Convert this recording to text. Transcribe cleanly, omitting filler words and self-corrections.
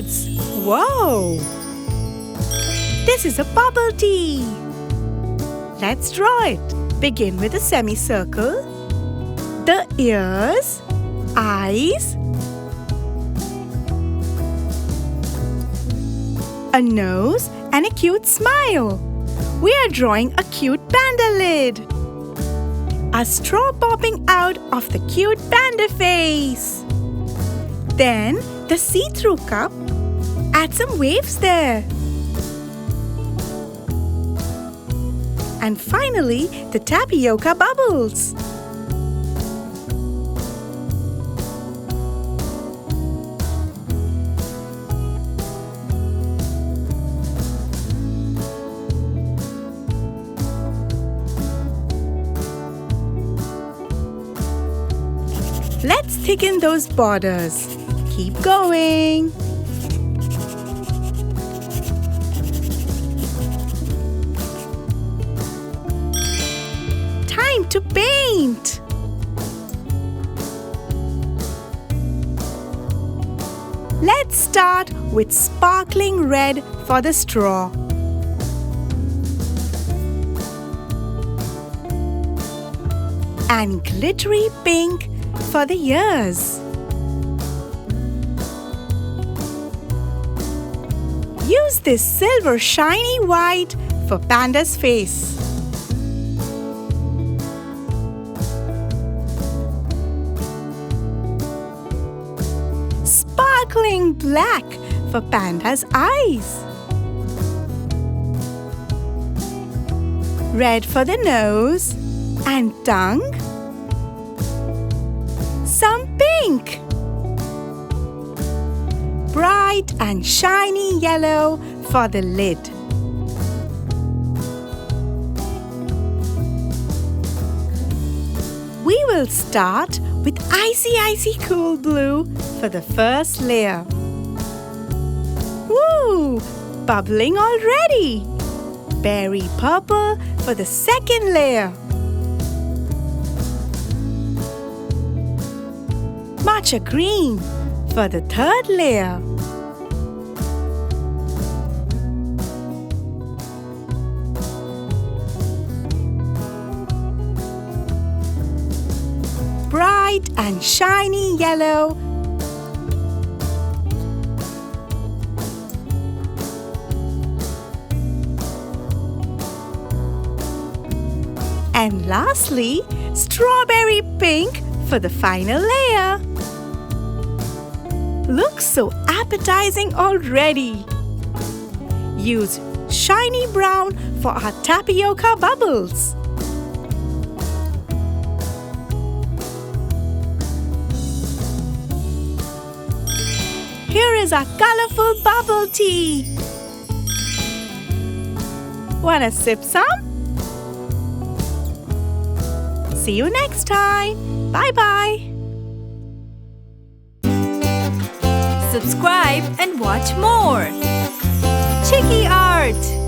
kids! Whoa! This is a bubble tea. Let's draw it. Begin with a semicircle. The ears, eyes, a nose and a cute smile. We are drawing a cute panda lid. A straw popping out of the cute panda face. Then the see-through cup. Add some waves there. And finally, the tapioca bubbles. Let's thicken those borders. Keep going. Time to paint. Let's start with sparkling red for the straw. And glittery pink for the ears. Use this silver shiny white for Panda's face. Sparkling black for Panda's eyes. Red for the nose and tongue. Some pink. Bright and shiny yellow for the lid. We will start with icy cool blue for the first layer. Woo! Bubbling already. Berry purple for the second layer. Matcha green for the third layer. Bright and shiny yellow. And lastly, strawberry pink for the final layer. Looks so appetizing already. Use shiny brown for our tapioca bubbles. Here is our colorful bubble tea. Wanna sip some? See you next time. Bye-bye. Subscribe and watch more. Chiki Art!